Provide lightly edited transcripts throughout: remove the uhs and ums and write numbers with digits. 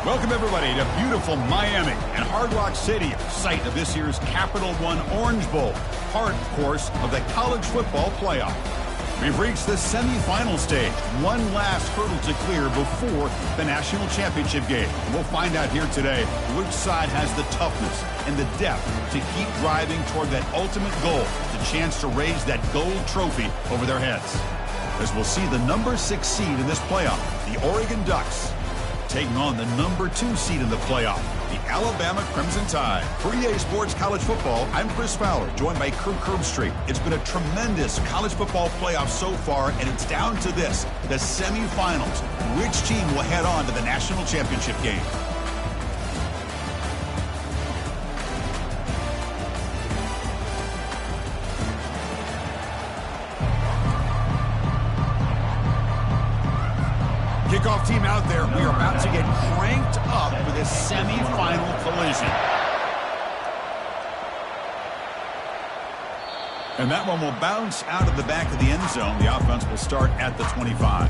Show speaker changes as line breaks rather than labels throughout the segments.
Welcome, everybody, to beautiful Miami and Hard Rock Stadium, site of this year's Capital One Orange Bowl, part, of course, of the college football playoff. We've reached the semifinal stage, one last hurdle to clear before the national championship game. We'll find out here today which side has the toughness and the depth to keep driving toward that ultimate goal, the chance to raise that gold trophy over their heads. As we'll see the number 6 seed in this playoff, the Oregon Ducks, taking on the number 2 seed in the playoff, the Alabama Crimson Tide. For EA Sports College Football, I'm Chris Fowler, joined by Kirk Herbstreit. It's been a tremendous college football playoff so far, and it's down to this, the semifinals. Which team will head on to the national championship game? Kickoff team out there. We are about to get cranked up for this semifinal collision. And that one will bounce out of the back of the end zone. The offense will start at the 25.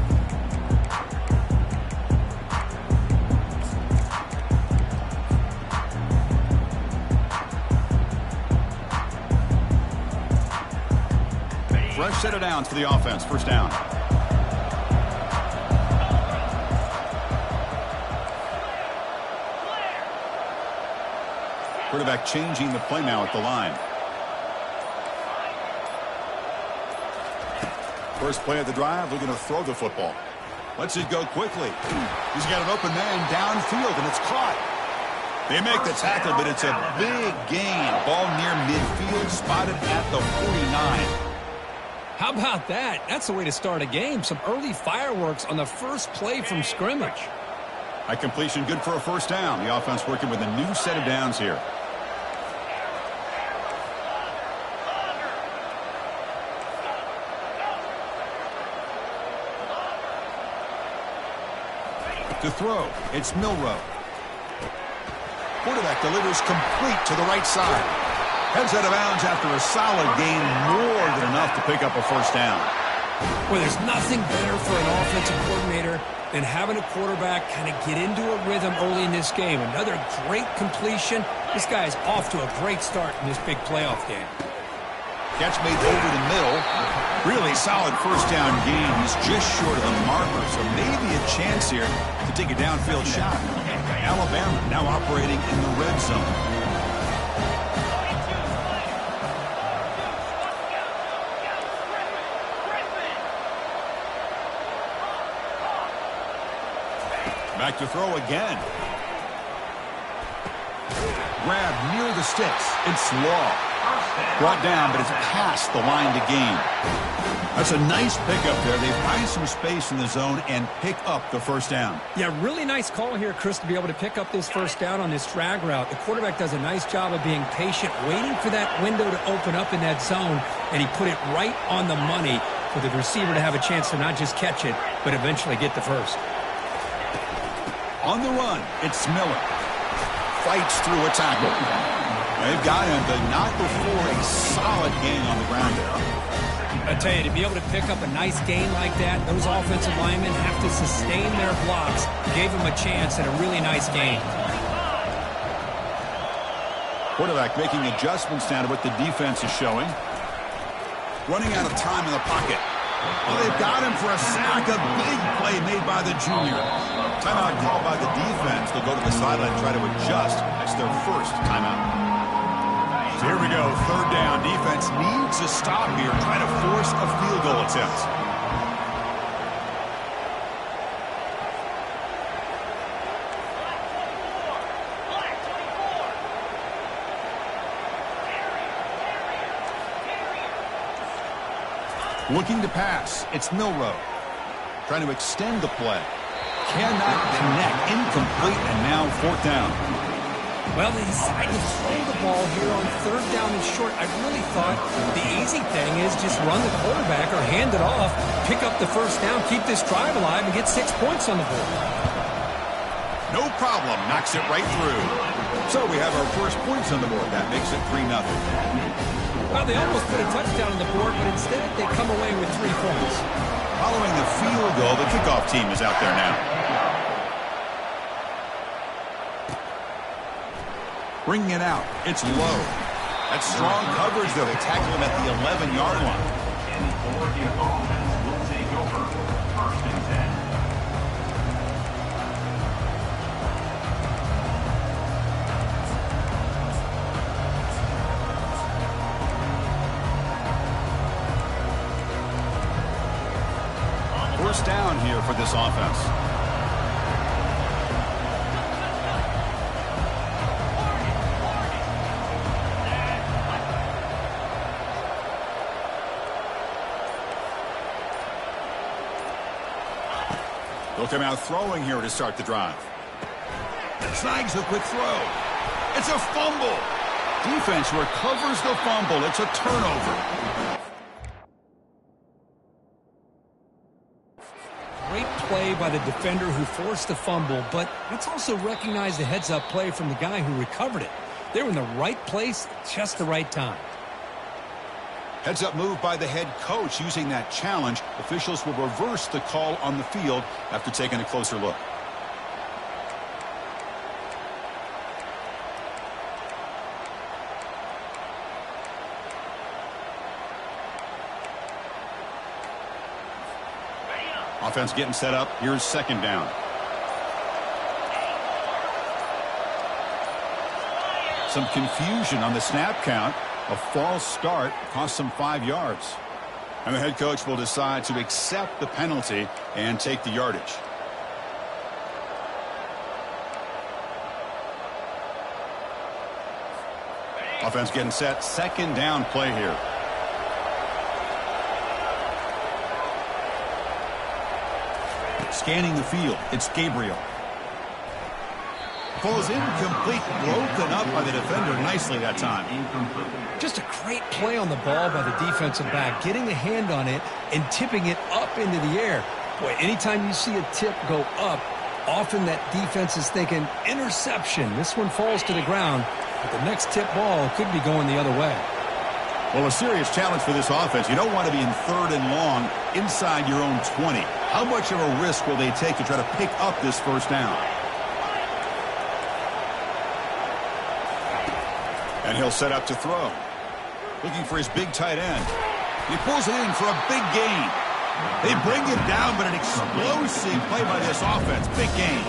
Fresh set of downs for the offense. First down. Quarterback changing the play now at the line. First play of the drive, we're going to throw the football. Lets it go quickly. He's got an open man downfield, and it's caught. They make the tackle, but it's a big gain. Ball near midfield, spotted at the 49.
How about that? That's the way to start a game. Some early fireworks on the first play from scrimmage.
High completion, good for a first down. The offense working with a new set of downs here. To throw, it's Milroe. Quarterback delivers complete to the right side. Heads out of bounds after a solid gain, more than enough to pick up a first down.
Well, there's nothing better for an offensive coordinator than having a quarterback kind of get into a rhythm early in this game. Another great completion. This guy is off to a great start in this big playoff game.
Catch made over the middle. Really solid first down gain. He's just short of the marker, so maybe a chance here to take a downfield shot. Alabama now operating in the red zone. Back to throw again. Grab near the sticks. It's Law. Brought down, but it's past the line to gain. That's a nice pickup there. They find some space in the zone and pick up the first down.
Yeah, really nice call here, Chris, to be able to pick up this first down on this drag route. The quarterback does a nice job of being patient, waiting for that window to open up in that zone, and he put it right on the money for the receiver to have a chance to not just catch it, but eventually get the first.
On the run, it's Miller. Fights through a tackle. They've got him, but not before a solid gain on the ground there.
I tell you, to be able to pick up a nice gain like that, those offensive linemen have to sustain their blocks. Gave him a chance and a really nice gain.
Quarterback making adjustments now to what the defense is showing. Running out of time in the pocket. Well, they've got him for a sack. A big play made by the junior. Timeout called by the defense. They'll go to the sideline and try to adjust. That's their first timeout. So here we go. Third down. Defense needs a stop here. Try to force a field goal attempt. Looking to pass. It's Milroe. Trying to extend the play. Cannot connect. Incomplete, and now fourth down.
Well, they decided to throw the ball here on third down and short. I really thought the easy thing is just run the quarterback or hand it off, pick up the first down, keep this drive alive, and get 6 points on the board.
No problem. Knocks it right through. So we have our first points on the board. That makes it 3-0.
Well, they almost put a touchdown on the board, but instead they come away with 3 points.
Following the field goal, the kickoff team is out there now. Bringing it out. It's low. That's strong coverage, though. They tackle him at the 11-yard line.
And the Oregon offense will take over 1st and 10.
First down here for this offense. They'll come out throwing here to start the drive. Snags a quick throw. It's a fumble. Defense recovers the fumble. It's a turnover.
Great play by the defender who forced the fumble, but let's also recognize the heads-up play from the guy who recovered it. They were in the right place at just the right time.
Heads-up move by the head coach using that challenge. Officials will reverse the call on the field after taking a closer look. Offense getting set up. Here's second down. Some confusion on the snap count. A false start cost them 5 yards. And the head coach will decide to accept the penalty and take the yardage. Offense getting set. Second down play here. Scanning the field, it's Gabriel. Falls incomplete, broken up by the defender nicely that time.
Just a great play on the ball by the defensive back, getting a hand on it and tipping it up into the air. Boy, anytime you see a tip go up, often that defense is thinking interception. This one falls to the ground, but the next tip ball could be going the other way.
Well, a serious challenge for this offense. You don't want to be in 3rd and long inside your own 20. How much of a risk will they take to try to pick up this first down? And he'll set up to throw. Looking for his big tight end. He pulls it in for a big gain. They bring him down, but an explosive play by this offense. Big gain.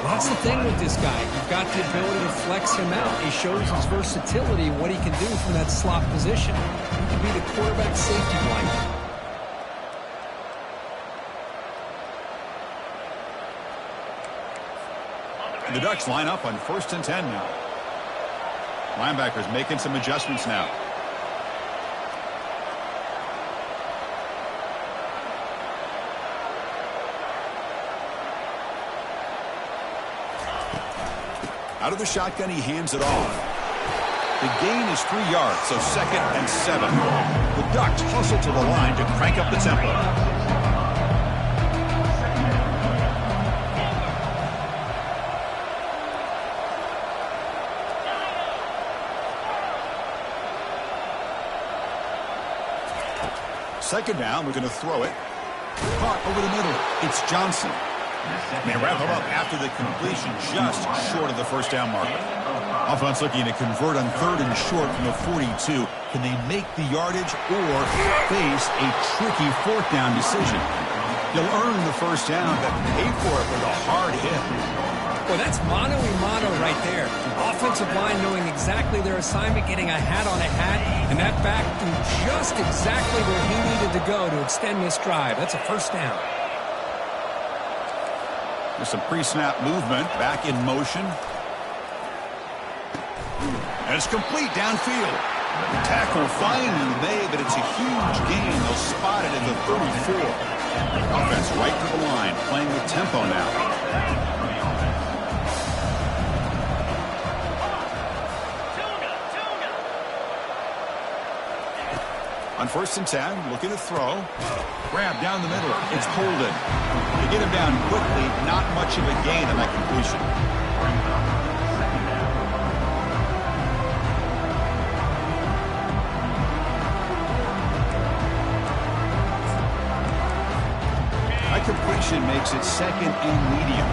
Well, that's the thing with this guy. You've got the ability to flex him out. He shows his versatility, what he can do from that slot position. He can be the quarterback safety blanket.
And the Ducks line up on 1st and 10 now. Linebackers making some adjustments now. Out of the shotgun, he hands it off. The gain is 3 yards, so 2nd and 7. The Ducks hustle to the line to crank up the tempo. Second down, we're going to throw it. Caught over the middle. It's Johnson. They wrap him up after the completion, just short of the first down marker. Offense looking to convert on 3rd and short from the 42. Can they make the yardage or face a tricky 4th down decision? They'll earn the first down, but pay for it with a hard hit.
Well, that's mano-a-mano right there. Offensive line knowing exactly their assignment, getting a hat on a hat, and that back threw just exactly where he needed to go to extend this drive. That's a first down.
There's some pre-snap movement, back in motion. And it's complete downfield. The tackle finally made, but it's a huge gain. They'll spot it at the 34. Offense right to the line, playing with tempo now. On 1st and 10, looking to throw. Grab down the middle. It's Holden. They get him down quickly. Not much of a gain on that completion. That completion makes it 2nd and medium.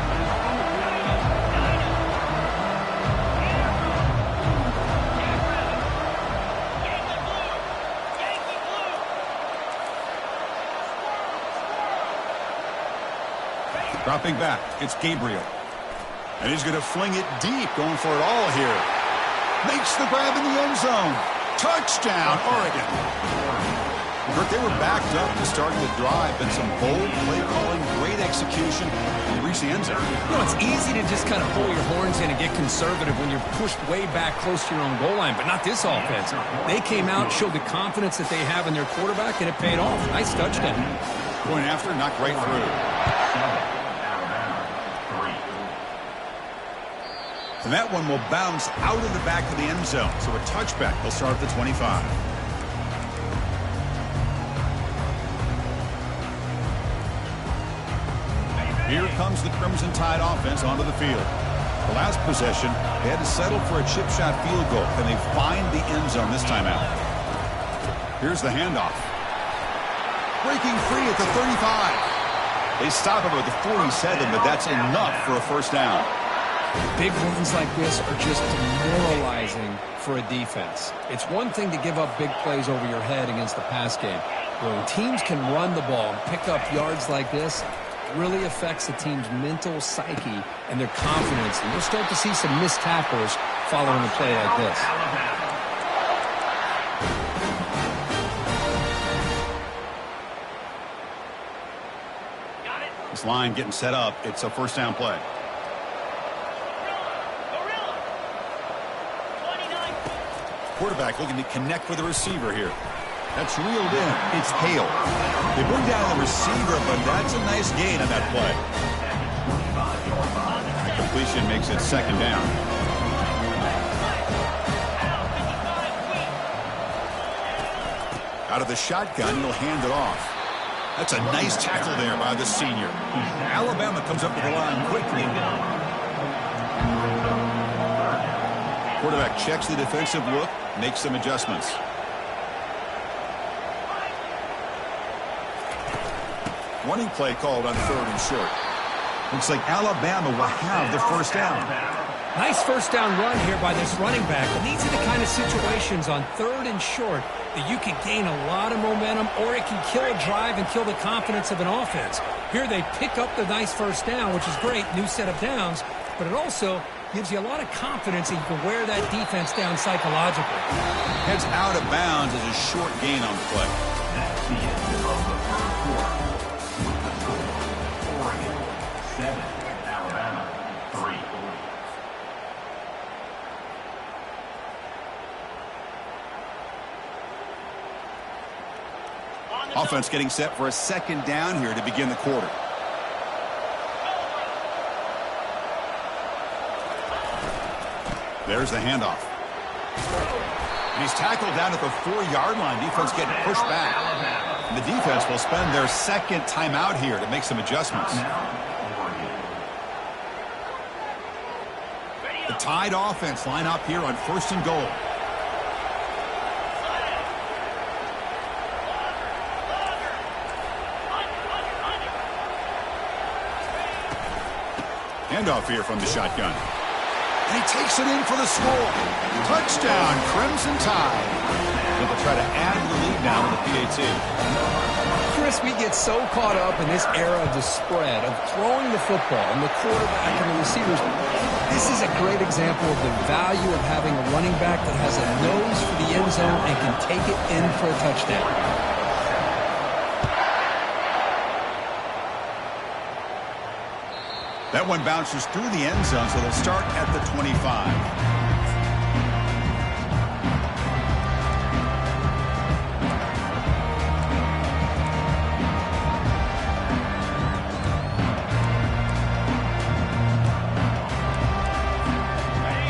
Dropping back, it's Gabriel. And he's going to fling it deep, going for it all here. Makes the grab in the end zone. Touchdown, Oregon. Kirk, they were backed up to start the drive, but some bold play calling, great execution, and reach the end zone.
You know, it's easy to just kind of pull your horns in and get conservative when you're pushed way back close to your own goal line, but not this offense. They came out, showed the confidence that they have in their quarterback, and it paid off. Nice touchdown.
Going after, knocked right through. And that one will bounce out of the back of the end zone. So a touchback will start at the 25. Here comes the Crimson Tide offense onto the field. The last possession, they had to settle for a chip shot field goal. Can they find the end zone this time out? Here's the handoff. Breaking free at the 35. They stop him at the 47, but that's enough for a first down.
Big runs like this are just demoralizing for a defense. It's one thing to give up big plays over your head against the pass game. But when teams can run the ball and pick up yards like this, it really affects the team's mental psyche and their confidence. And you'll start to see some missed tackles following a play like this.
This line getting set up. It's a first down play. Quarterback looking to connect with the receiver here. That's reeled in. It's Hale. They bring down the receiver, but that's a nice gain on that play. Completion makes it second down. Out of the shotgun, he'll hand it off. That's a nice tackle there by the senior. Alabama comes up to the line quickly. Quarterback checks the defensive look, makes some adjustments. Running play called on third and short. Looks like Alabama will have the first down.
Nice first down run here by this running back. And these are the kind of situations on third and short that you can gain a lot of momentum, or it can kill a drive and kill the confidence of an offense. Here they pick up the nice first down, which is great, new set of downs, but it also gives you a lot of confidence that you can wear that defense down psychologically.
Heads out of bounds as a short gain on the play.
That's the end of the first quarter. Oregon 7, Alabama 3.
Offense getting set for a second down here to begin the quarter. There's the handoff. And he's tackled down at the 4-yard line. Defense getting pushed back. And the defense will spend their second timeout here to make some adjustments. The Tide offense line up here on first and goal. Handoff here from the shotgun. And he takes it in for the score. Touchdown, Crimson Tide. And they'll try to add to the lead now with the PAT.
Chris, we get so caught up in this era of the spread, of throwing the football and the quarterback and the receivers. This is a great example of the value of having a running back that has a nose for the end zone and can take it in for a touchdown.
That one bounces through the end zone, so they'll start at the 25.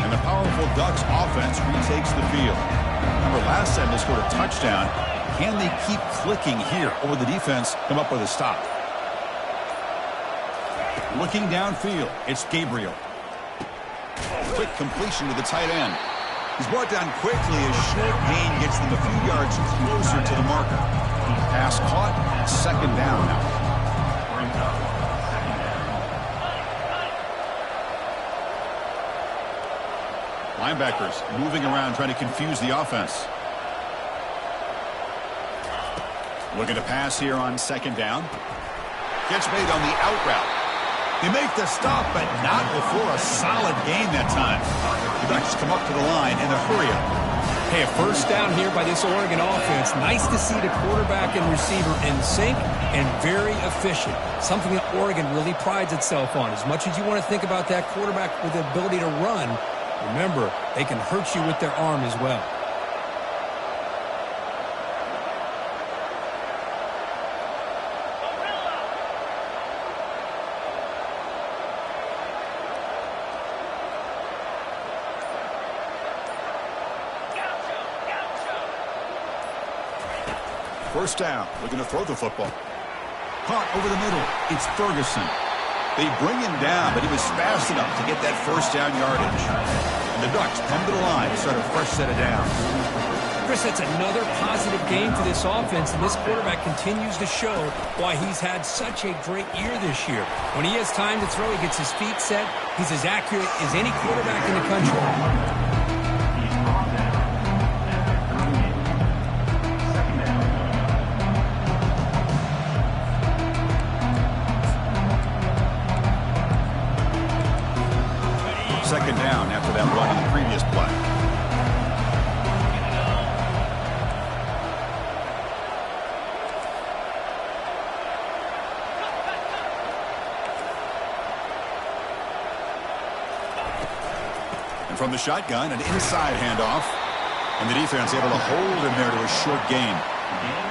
And the powerful Ducks offense retakes the field. Remember, last time they scored a touchdown. Can they keep clicking here, or will the defense come up with a stop? Looking downfield, it's Gabriel. Quick completion to the tight end. He's brought down quickly as short gain gets them a few yards closer to the marker. Pass caught, second down now. Linebackers moving around trying to confuse the offense. Looking to pass here on second down. Gets made on the out route. They make the stop, but not before a solid gain that time. The Ducks come up to the line in a hurry-up.
Hey, a first down here by this Oregon offense. Nice to see the quarterback and receiver in sync and very efficient. Something that Oregon really prides itself on. As much as you want to think about that quarterback with the ability to run, remember, they can hurt you with their arm as well.
First down, looking to throw the football. Caught over the middle. It's Ferguson. They bring him down, but he was fast enough to get that first down yardage. And the Ducks come to the line to start a fresh set of downs.
Chris, that's another positive game for this offense, and this quarterback continues to show why he's had such a great year this year. When he has time to throw, he gets his feet set. He's as accurate as any quarterback in the country.
Second down after that run in the previous play. And from the shotgun, an inside handoff. And the defense able to hold him there to a short gain.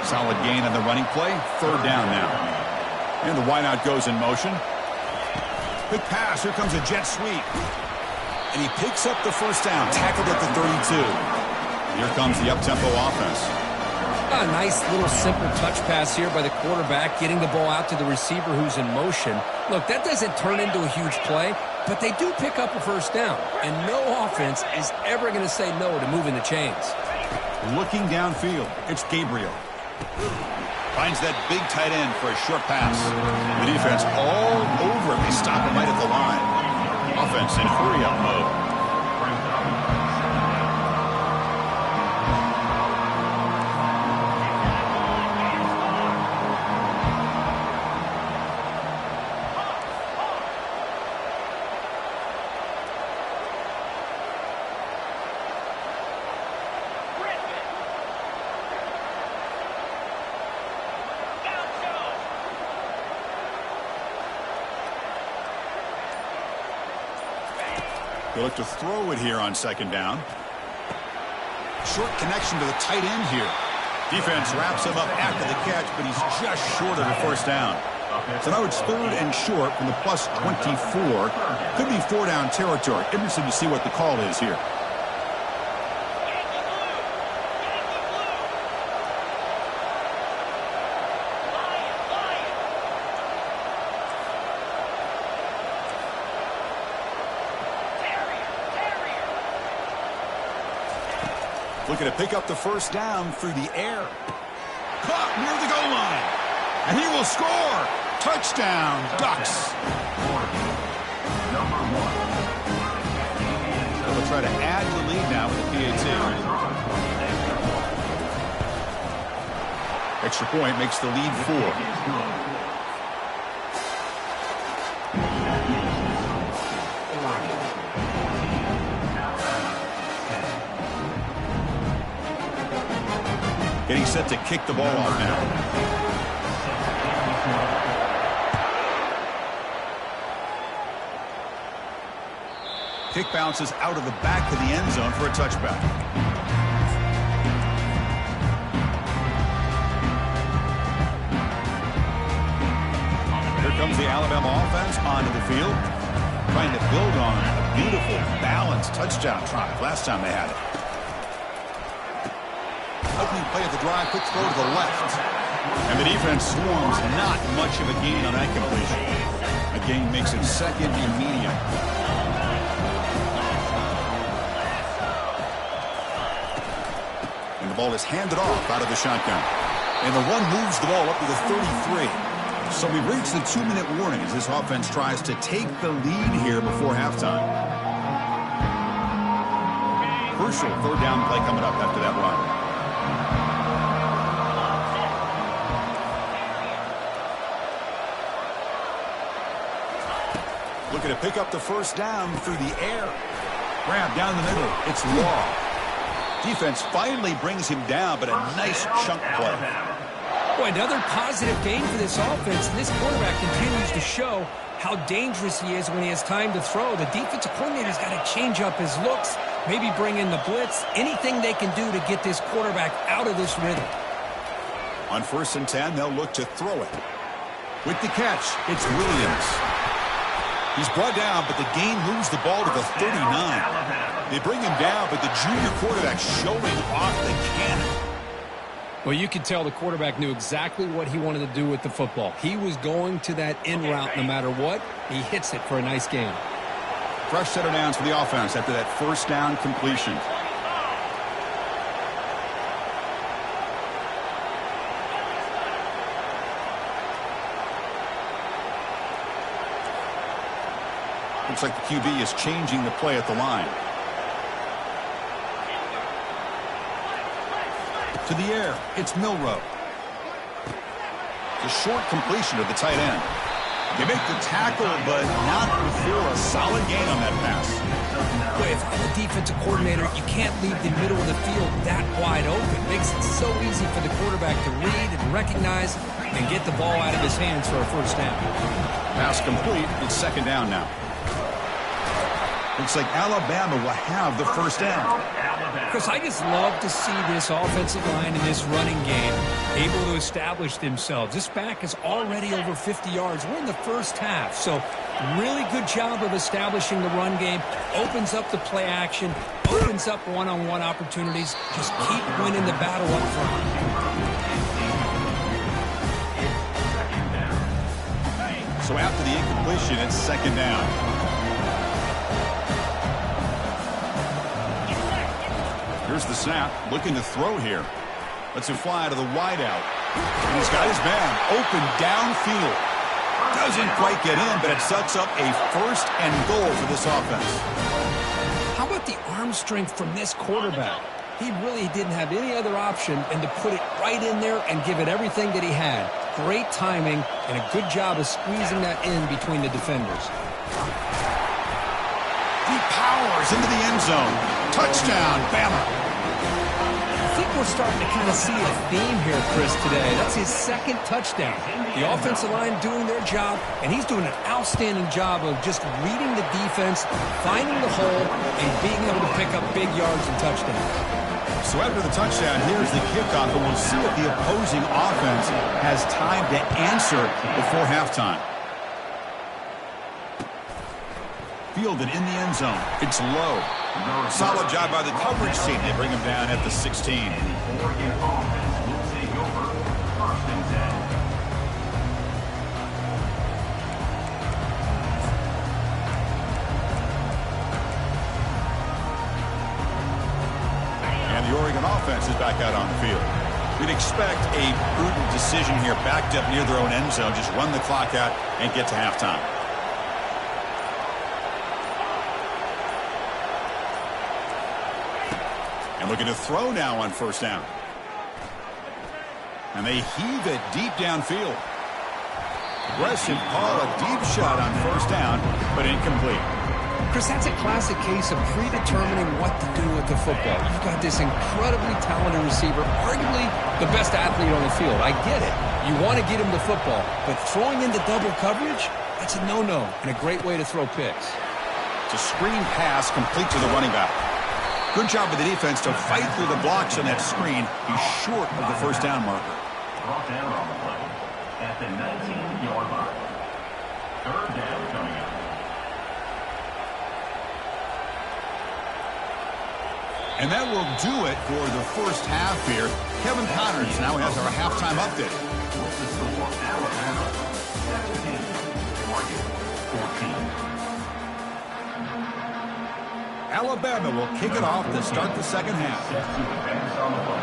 Solid gain on the running play. Third down now. And the wideout goes in motion. Quick pass. Here comes a jet sweep. And he picks up the first down, tackled at the 32. Here comes the up-tempo offense.
A nice little simple touch pass here by the quarterback, getting the ball out to the receiver who's in motion. Look, that doesn't turn into a huge play, but they do pick up a first down. And no offense is ever going to say no to moving the chains.
Looking downfield, it's Gabriel. Finds that big tight end for a short pass. The defense all over him. They stop him right at the line. Offense in hurry-up mode. They look to throw it here on second down. Short connection to the tight end here. Defense wraps him up after the catch, but he's just short of the first down. So now it's third and short from the plus 24. Could be four down territory. Interesting to see what the call is here. Looking to pick up the first down through the air. Caught near the goal line. And he will score. Touchdown, Ducks. They'll try to add to the lead now with the PAT. Extra point makes the lead 4. Getting set to kick the ball off now. Kick bounces out of the back of the end zone for a touchback. Here comes the Alabama offense onto the field, trying to build on a beautiful, balanced touchdown drive last time they had it. Opening play of the drive, quick throw to the left. And the defense swarms, not much of a gain on that completion. A gain makes it second and medium. And the ball is handed off out of the shotgun. And the run moves the ball up to the 33. So we've reached the 2-minute warning as this offense tries to take the lead here before halftime. Crucial third down play coming up after that run. looking to pick up the first down through the air. Grab down the middle. It's Law. Defense finally brings him down, but a nice chunk play.
Boy, another positive gain for this offense, and this quarterback continues to show how dangerous he is when he has time to throw. The defensive coordinator's got to change up his looks, maybe bring in the blitz, anything they can do to get this quarterback out of this rhythm.
On 1st and 10, they'll look to throw it. With the catch, it's Williams. He's brought down, but the game moves the ball to the 39. They bring him down, but the junior quarterback showing off the cannon.
Well, you could tell the quarterback knew exactly what he wanted to do with the football. He was going to that in route no matter what. He hits it for a nice gain.
Fresh set of downs for the offense after that first down completion. Looks like the QB is changing the play at the line. To the air, it's Milroe. The short completion of the tight end. They make the tackle, but not before a solid gain on that pass.
Boy, if I'm a defensive coordinator, you can't leave the middle of the field that wide open. Makes it so easy for the quarterback to read and recognize and get the ball out of his hands for a first down.
Pass complete. It's 2nd down now. Looks like Alabama will have the first down.
Chris, I just love to see this offensive line in this running game able to establish themselves. This back is already over 50 yards. We're in the first half, so really good job of establishing the run game. Opens up the play action, opens up one-on-one opportunities. Just keep winning the battle up front.
So after the incompletion, it's 2nd down. Here's the snap, looking to throw here. Lets him fly to the wideout. And he's got his man open downfield. Doesn't quite get in, but it sets up a 1st and goal for this offense.
How about the arm strength from this quarterback? He really didn't have any other option than to put it right in there and give it everything that he had. Great timing and a good job of squeezing that in between the defenders.
He powers into the end zone. Touchdown, Bama.
I think we're starting to kind of see a theme here, Chris, today. That's his 2nd touchdown. The offensive line doing their job, and he's doing an outstanding job of just reading the defense, finding the hole, and being able to pick up big yards and touchdowns.
So after the touchdown, here's the kickoff, and we'll see if the opposing offense has time to answer before halftime. Fielded in the end zone. It's low. Solid job by the coverage team. They bring him down at the 16.
And the Oregon offense will take over 1st and 10.
And the Oregon offense is back out on the field. We'd expect a prudent decision here, backed up near their own end zone. Just run the clock out and get to halftime. And looking to throw now on 1st down. And they heave it deep downfield. Aggressive call, a deep shot on 1st down, but incomplete.
Chris, that's a classic case of predetermining what to do with the football. You've got this incredibly talented receiver, arguably the best athlete on the field. I get it. You want to get him the football, but throwing into double coverage, that's a no-no and a great way to throw picks.
It's a screen pass complete to the running back. Good job of the defense to fight through the blocks on that screen. He's short of the 1st down marker.
Brought down on the play at the 19-yard line. 3rd down coming up.
And that will do it for the first half here. Kevin Connors now has our halftime update.
What's the score? Alabama 17, Oregon 14.
Alabama will kick it off to start the 2nd half.
Set to advance on the play.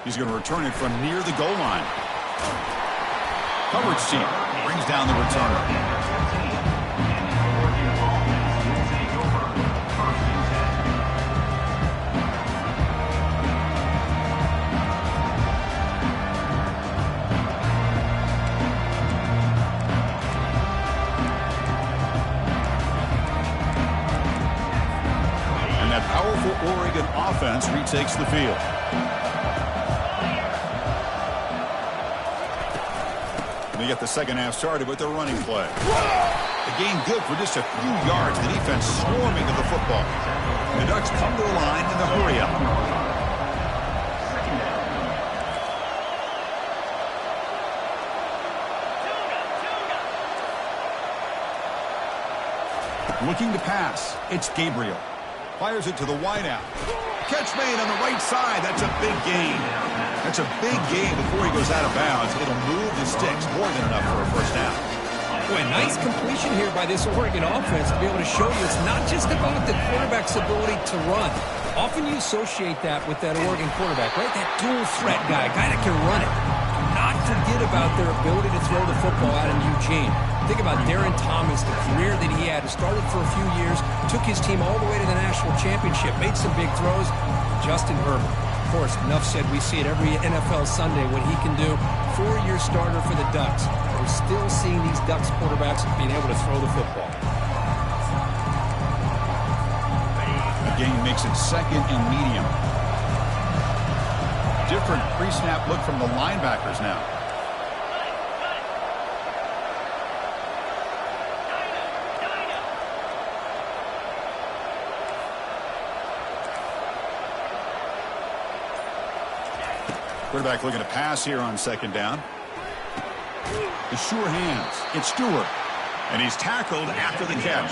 He's going to return it from near the goal line. Coverage team brings down the returner. offense retakes the field. They get the second half started with their running play. The game good for just a few yards. The defense swarming to the football. The Ducks come to the line in the hurry-up. Looking to pass. It's Gabriel. Fires it to the wideout. Catch made on the right side. That's a big gain. That's a big gain before he goes out of bounds. It'll move the sticks more than enough for a first down.
Boy, nice completion here by this Oregon offense to be able to show you it's not just about the quarterback's ability to run. Often you associate that with that Oregon quarterback, right? That dual threat guy that can run it. Do not forget about their ability to throw the football out in Eugene. Think about Darren Thomas, the career that he had. He started for a few years, took his team all the way to the national championship, made some big throws. Justin Herbert, of course, enough said, we see it every NFL Sunday what he can do. 4-year starter for the Ducks. We're still seeing these Ducks quarterbacks being able to throw the football.
The game makes it second and medium. Different pre-snap look from the linebackers now. Quarterback looking to pass here on second down. The sure hands. It's Stewart. And he's tackled after the catch.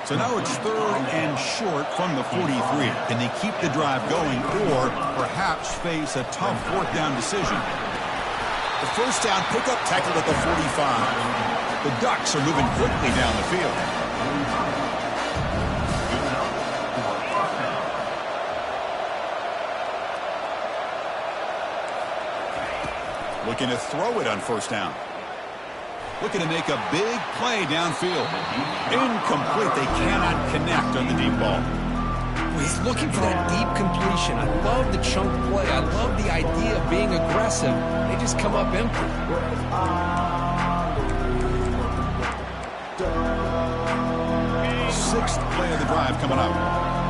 So now it's third and short from the 43. Can they keep the drive going or perhaps face a tough fourth down decision? The first down pickup tackled at the 45. The Ducks are moving quickly down the field. Looking to throw it on first down. Looking to make a big play downfield. Incomplete. They cannot connect on the deep ball.
He's looking for that deep completion. I love the chunk play. I love the idea of being aggressive. They just come up empty.
Sixth play of the drive coming up.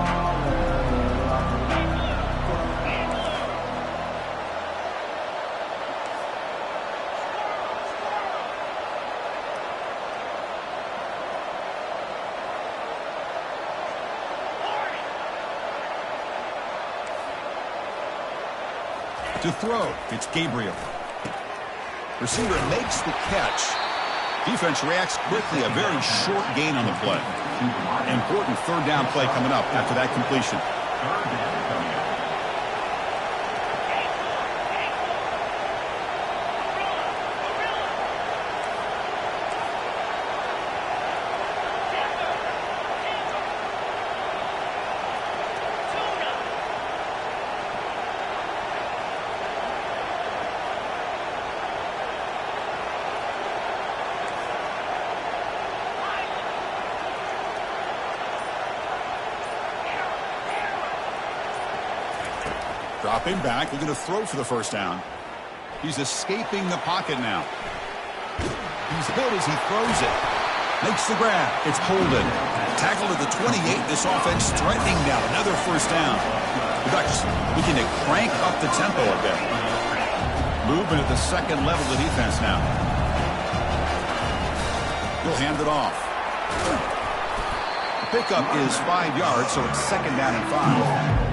To throw, it's Gabriel. Receiver makes the catch. Defense reacts quickly. A very short gain on the play. Important third down play coming up after that completion. Dropping back, looking to throw for the first down. He's escaping the pocket now. He's hit as he throws it. Makes the grab. It's Holden. Tackled at the 28. This offense threatening now. Another first down. The Ducks looking to crank up the tempo a bit. Movement at the second level of the defense now. He'll hand it off. The pickup is 5 yards, so it's second down and 5.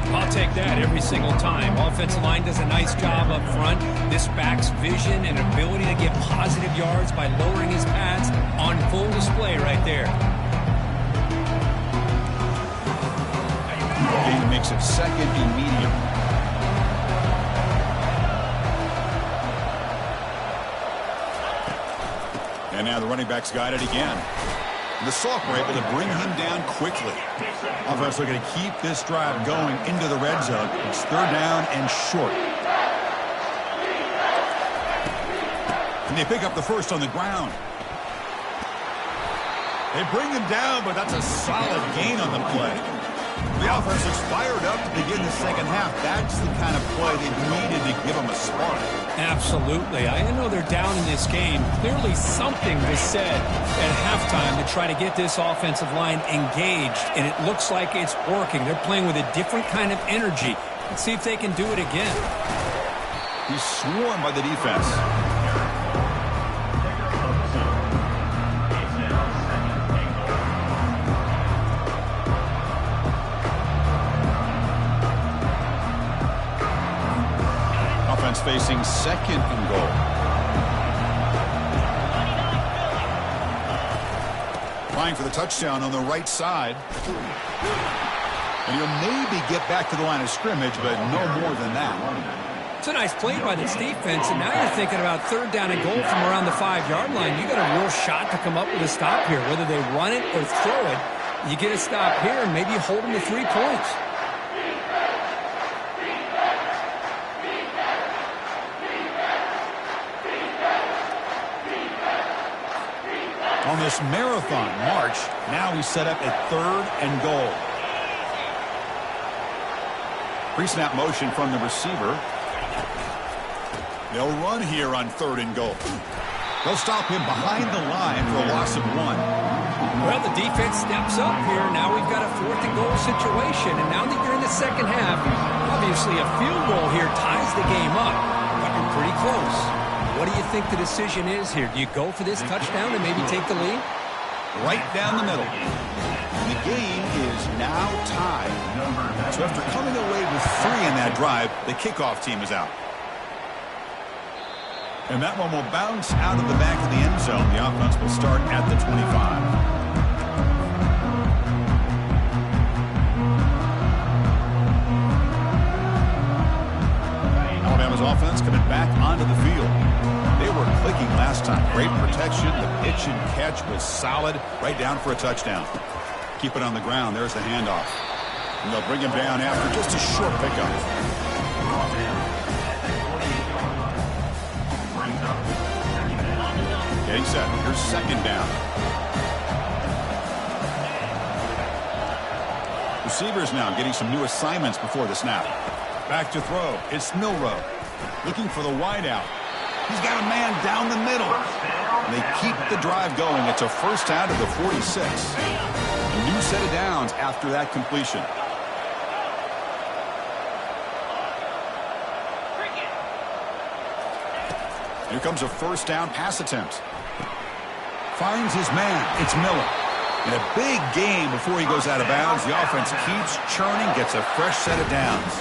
I'll take that every single time. Offensive line does a nice job up front. This back's vision and ability to get positive yards by lowering his pads on full display right there.
Game makes it second and medium. And now the running back's got it again. The Sauk were able to bring him down quickly. Offense looking to keep this drive going into the red zone. It's third down and short. And they pick up the first on the ground. They bring him down, but that's a solid gain on the play. The offense looks fired up to begin the second half. That's the kind of play they needed to give them a spark.
Absolutely. I know they're down in this game. Clearly something was said at halftime to try to get this offensive line engaged, and it looks like it's working. They're playing with a different kind of energy. Let's see if they can do it again.
He's swarmed by the defense. Offense facing second and goal. Trying for the touchdown on the right side. And he'll maybe get back to the line of scrimmage, but no more than that.
It's a nice play by this defense, and now you're thinking about third down and goal from around the 5-yard line. You got a real shot to come up with a stop here. Whether they run it or throw it, you get a stop here and maybe you hold them to 3 points.
On this marathon march, now he's set up at third and goal. Pre-snap motion from the receiver. They'll run here on third and goal. They'll stop him behind the line for a loss of 1.
Well, the defense steps up here. Now we've got a fourth and goal situation. And now that you're in the second half, obviously a field goal here ties the game up. But you're pretty close. What do you think the decision is here? Do you go for this touchdown and maybe take the lead?
Right down the middle. The game is now tied. So after coming away with 3 in that drive, the kickoff team is out. And that one will bounce out of the back of the end zone. The offense will start at the 25. Alabama's offense coming back onto the field. They were clicking last time. Great protection. The pitch and catch was solid. Right down for a touchdown. Keep it on the ground. There's the handoff. And they'll bring him down after just a short pickup. Getting set. Here's second down. Receivers now getting some new assignments before the snap. Back to throw. It's Milroe. Looking for the wideout. He's got a man down the middle. And they keep the drive going. It's a first down to the 46. A new set of downs after that completion. Here comes a first down pass attempt. Finds his man. It's Miller. In a big game before he goes out of bounds, the offense keeps churning, gets a fresh set of downs.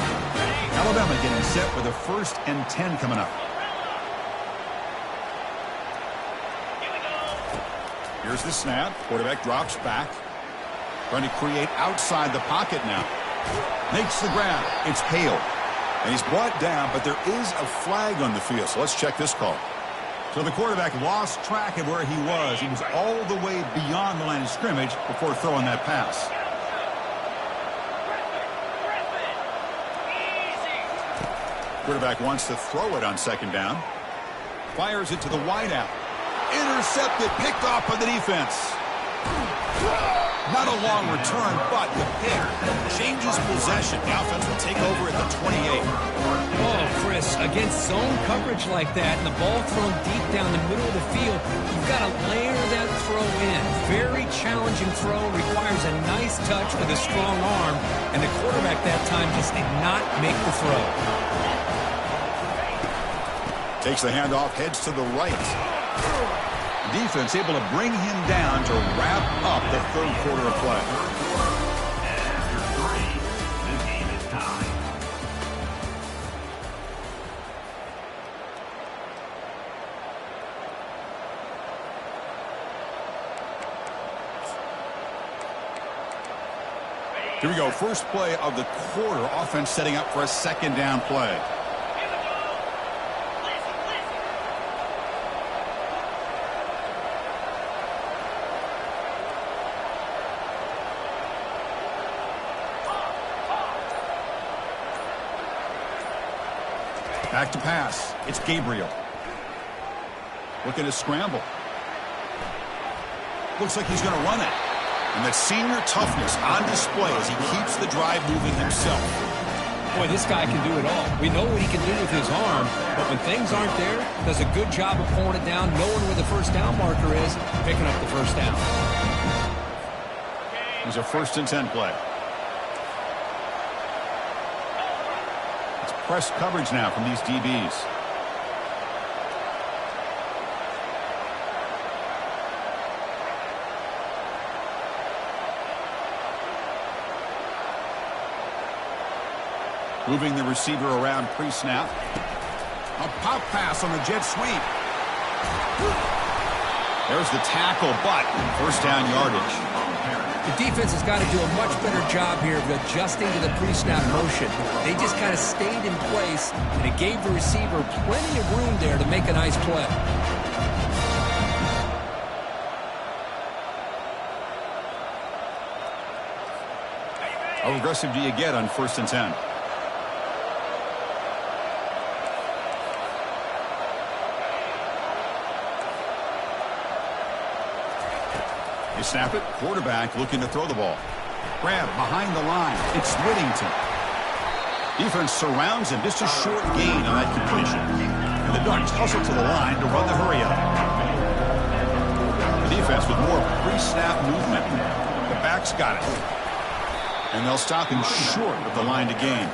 Alabama getting set for the 1st and 10 coming up. Here's the snap. Quarterback drops back. Trying to create outside the pocket now. Makes the grab. It's Hale. And he's brought down, but there is a flag on the field. So let's check this call. So the quarterback lost track of where he was. He was all the way beyond the line of scrimmage before throwing that pass. Quarterback wants to throw it on second down. Fires it to the wideout. Intercepted, picked off by the defense. Not a long return, but the pick changes possession. The offense will take over at the 28.
Oh, Chris, against zone coverage like that and the ball thrown deep down the middle of the field, you've got to layer that throw in. Very challenging throw, requires a nice touch with a strong arm, and the quarterback that time just did not make the throw.
Takes the handoff, heads to the right. Defense able to bring him down to wrap up the third quarter of play.
After 3, the game is tied.
Here we go. First play of the quarter. Offense setting up for a second down play. Back to pass. It's Gabriel. Looking to scramble. Looks like he's going to run it. And that senior toughness on display as he keeps the drive moving himself.
Boy, this guy can do it all. We know what he can do with his arm, but when things aren't there, does a good job of pulling it down, knowing where the first down marker is, picking up the first down.
Here's a 1st and 10 play. It's press coverage now from these DBs. Moving the receiver around pre-snap. A pop pass on the jet sweep. There's the tackle, but first down yardage.
The defense has got to do a much better job here of adjusting to the pre-snap motion. They just kind of stayed in place, and it gave the receiver plenty of room there to make a nice play.
How aggressive do you get on 1st and 10? They snap it. Quarterback looking to throw the ball. Grab behind the line. It's Whittington. Defense surrounds him. Just a short gain on that completion. And the Ducks hustle to the line to run the hurry up. The defense with more pre-snap movement. The backs got it. And they'll stop him short of the line to gain.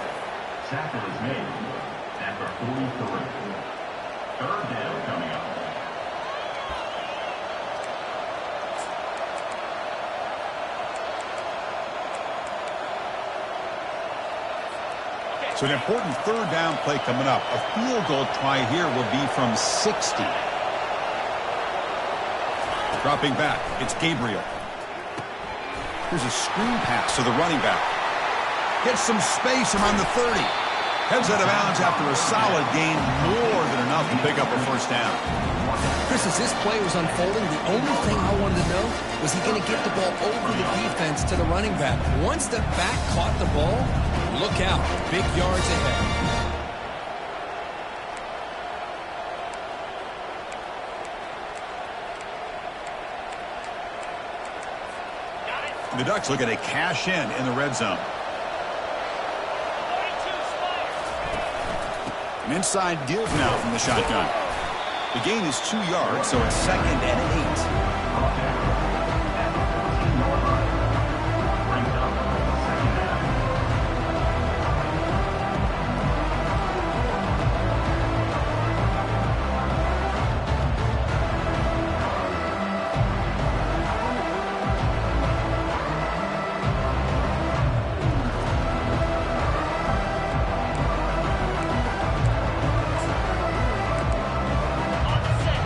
Tackle is made after 43. 3rd down coming up.
So an important 3rd down play coming up. A field goal try here will be from 60. Dropping back, it's Gabriel. Here's a screen pass to the running back. Gets some space around the 30. Heads out of bounds after a solid gain, more than enough to pick up a first down.
Chris, as this play was unfolding, the only thing I wanted to know was he going to get the ball over the defense to the running back. Once the back caught the ball, look out. Big yards ahead.
The Ducks looking to cash in the red zone. An inside give now from the shotgun. The gain is 2 yards, so it's 2nd and 8.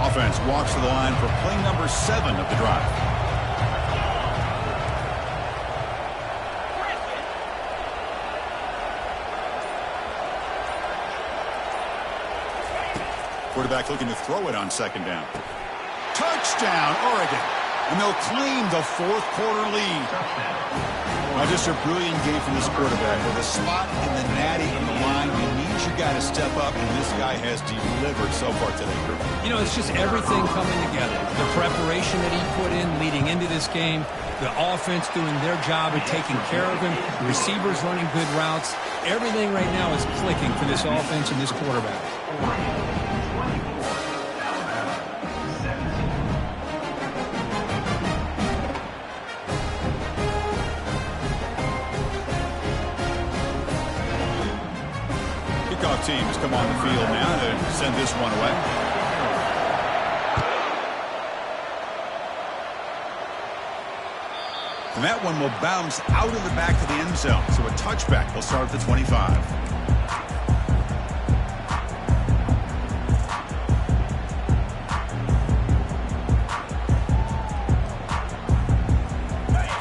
Offense walks to the line for play number 7 of the drive. Quarterback looking to throw it on 2nd down. Touchdown, Oregon. And they'll claim the 4th quarter lead. Just a brilliant game from this quarterback. With a spot in the natty in the line, you need your guy to step up, and this guy has delivered so far today.
You know, it's just everything coming together. The preparation that he put in leading into this game, the offense doing their job of taking care of him, the receivers running good routes. Everything right now is clicking for this offense and this quarterback. Teams come on the field now to send this one away. And that one will bounce out of the back of the end zone. So a touchback will start at the 25.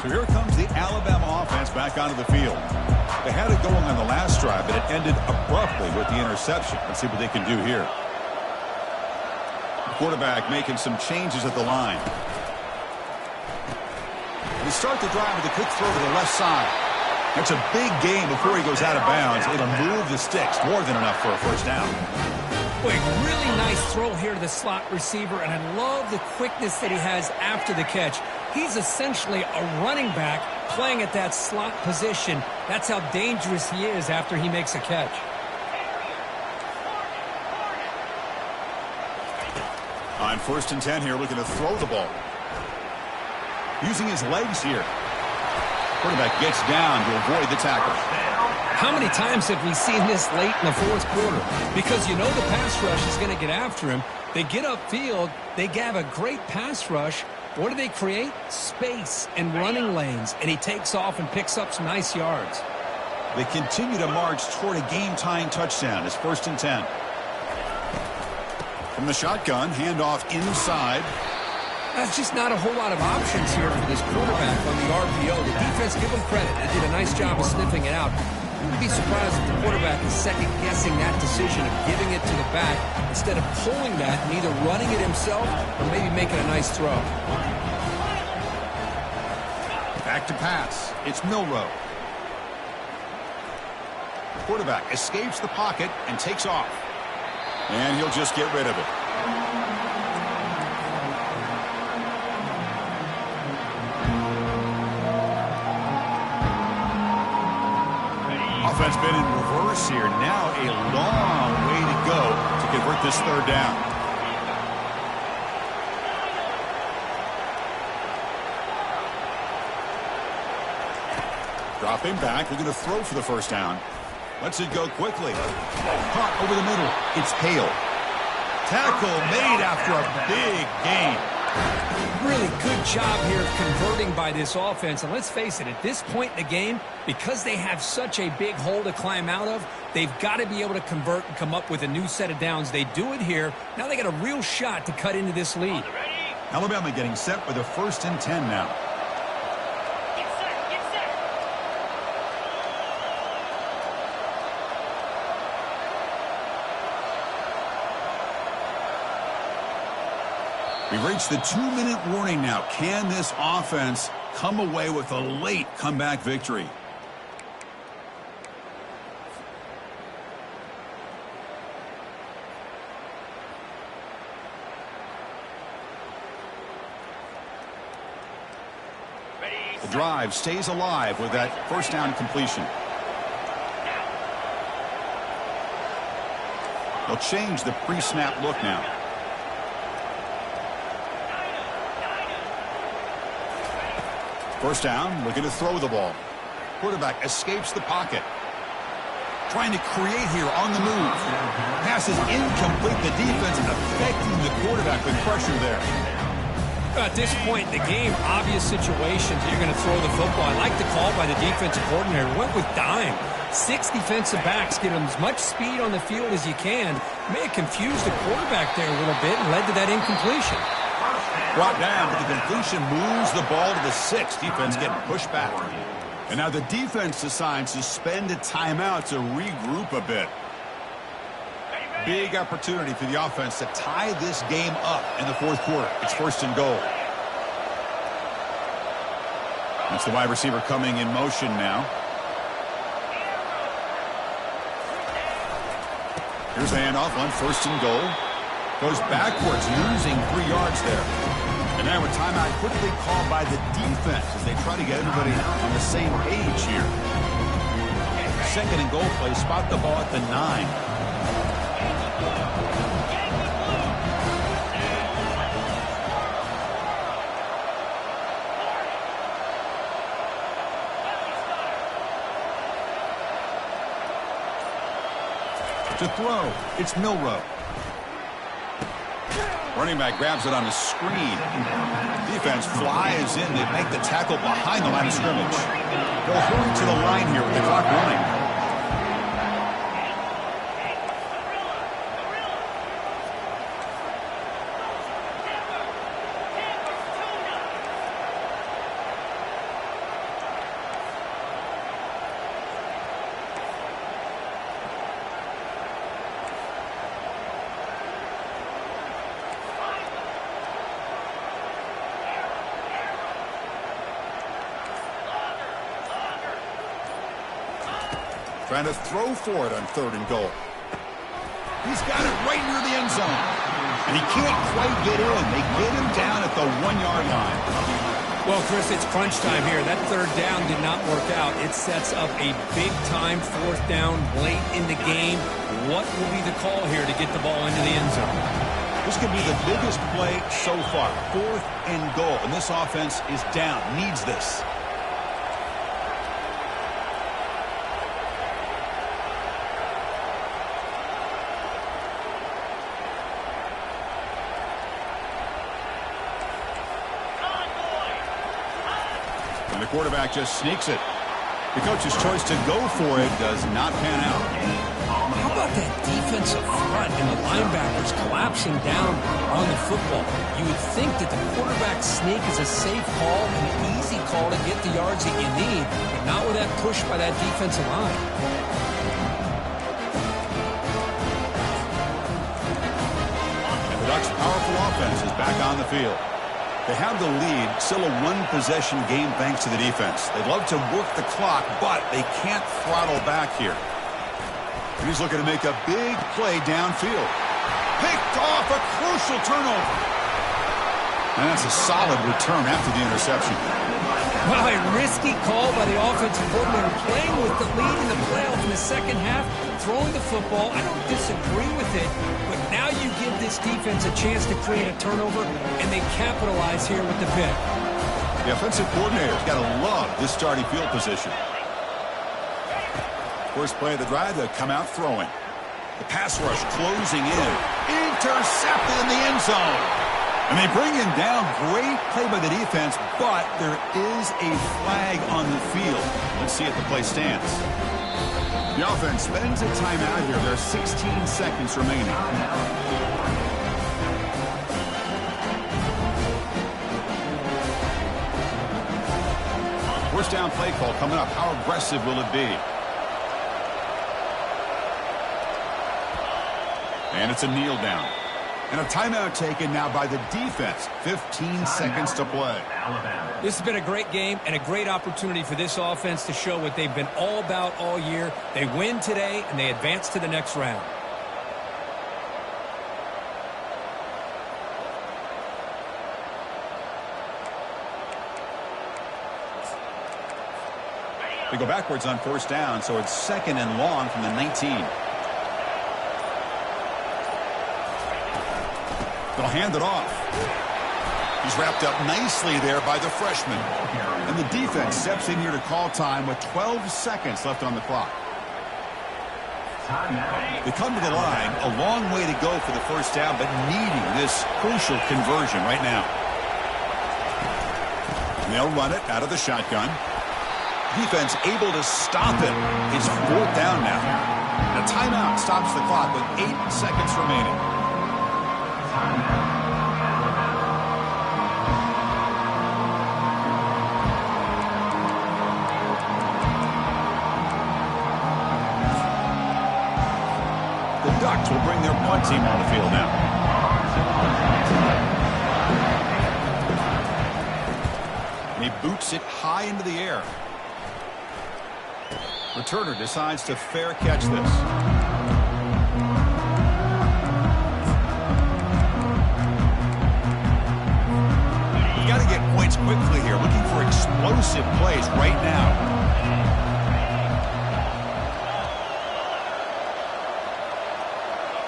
So here comes the Alabama offense back onto the field. They had it going on the last drive, but it ended abruptly with the interception. Let's see what they can do here. The quarterback making some changes at the line. They start the drive with a quick throw to the left side. That's a big gain before he goes out of bounds. It'll move the sticks, more than enough for a first down. Boy, really nice throw here to the slot receiver, and I love the quickness that he has after the catch. He's essentially a running back playing at that slot position. That's how dangerous he is after he makes a catch.
On 1st and 10 here, looking to throw the ball. Using his legs here. Quarterback gets down to avoid the tackle.
How many times have we seen this late in the fourth quarter? Because you know the pass rush is going to get after him. They get upfield. They have a great pass rush. What do they create? Space and running lanes. And he takes off and picks up some nice yards.
They continue to march toward a game-tying touchdown. It's 1st and 10. From the shotgun, handoff inside.
That's just not a whole lot of options here for this quarterback on the RPO. The defense, give them credit. They did a nice job of sniffing it out. I wouldn't be surprised if the quarterback is second-guessing that decision of giving it to the back instead of pulling that and either running it himself or maybe making a nice throw.
Back to pass. It's Milroe. Quarterback escapes the pocket and takes off. And he'll just get rid of it. Offense been in reverse here. Now a long way to go to convert this 3rd down. Dropping back. They're going to throw for the 1st down. Lets it go quickly. Caught over the middle. It's Hale. Tackle made after a big gain.
Really good job here of converting by this offense. And let's face it, at this point in the game, because they have such a big hole to climb out of, they've got to be able to convert and come up with a new set of downs. They do it here. Now they got a real shot to cut into this lead.
Alabama getting set with a 1st and 10 now. We've reached the 2-minute warning now. Can this offense come away with a late comeback victory? The drive stays alive with that 1st down completion. They'll change the pre-snap look now. First down, looking to throw the ball. Quarterback escapes the pocket. Trying to create here on the move. Pass is incomplete. The defense affecting the quarterback with pressure there.
At this point in the game, obvious situations, you're going to throw the football. I like the call by the defensive coordinator. Went with dime. 6 defensive backs, get them as much speed on the field as you can. May have confused the quarterback there a little bit and led to that incompletion.
Brought down, but the completion moves the ball to the 6. Defense getting pushed back. And now the defense decides to spend a timeout to regroup a bit. Big opportunity for the offense to tie this game up in the 4th quarter. It's 1st and goal. That's the wide receiver coming in motion now. Here's the handoff on 1st and goal. Goes backwards, losing 3 yards there. And now a timeout quickly called by the defense as they try to get everybody on the same page here. 2nd and goal play, spot the ball at the 9. To throw, it's Milroe. Running back grabs it on a screen. Defense flies in. They make the tackle behind the line of scrimmage. They'll hurry to the line here with the clock running. Trying to throw for it on 3rd and goal. He's got it right near the end zone. And he can't quite get in. They get him down at the 1-yard line.
Well, Chris, it's crunch time here. That third down did not work out. It sets up a big-time fourth down late in the game. What will be the call here to get the ball into the end zone?
This could be the biggest play so far. 4th and goal, and this offense is down, needs this. And the quarterback just sneaks it. The coach's choice to go for it does not pan out.
How about that defensive front and the linebackers collapsing down on the football? You would think that the quarterback sneak is a safe call, an easy call to get the yards that you need, but not with that push by that defensive line.
And the Ducks' powerful offense is back on the field. They have the lead, still a one-possession game thanks to the defense. They'd love to work the clock, but they can't throttle back here. And he's looking to make a big play downfield. Picked off, a crucial turnover. And that's a solid return after the interception.
Well, a risky call by the offensive coordinator, playing with the lead in the playoff in the second half, throwing the football. I don't disagree with it, but now you give this defense a chance to create a turnover, and they capitalize here with the pick.
The offensive coordinator's got to love this starting field position. First play of the drive, they come out throwing. The pass rush closing in. Intercepted in the end zone. And they bring him down. Great play by the defense, but there is a flag on the field. Let's see if the play stands. The offense spends a timeout here. There are 16 seconds remaining. First down play call coming up. How aggressive will it be? And it's a kneel down. And a timeout taken now by the defense. 15 seconds to play.
This has been a great game and a great opportunity for this offense to show what they've been all about all year. They win today, and they advance to the next round.
They go backwards on first down, so it's 2nd and long from the 19. They'll hand it off. He's wrapped up nicely there by the freshman. And the defense steps in here to call time with 12 seconds left on the clock. They come to the line, a long way to go for the first down, but needing this crucial conversion right now. And they'll run it out of the shotgun. Defense able to stop it. It's 4th down now. And a timeout stops the clock with 8 seconds remaining. The Ducks will bring their punt team on the field now. And he boots it high into the air. Returner decides to fair catch this. You've got to get points quickly here. Looking for explosive plays right now.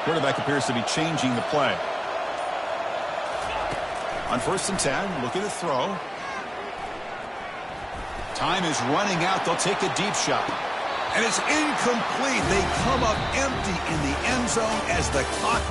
Quarterback appears to be changing the play. On 1st and 10, looking to throw. Time is running out. They'll take a deep shot. And it's incomplete. They come up empty in the end zone as the clock runs.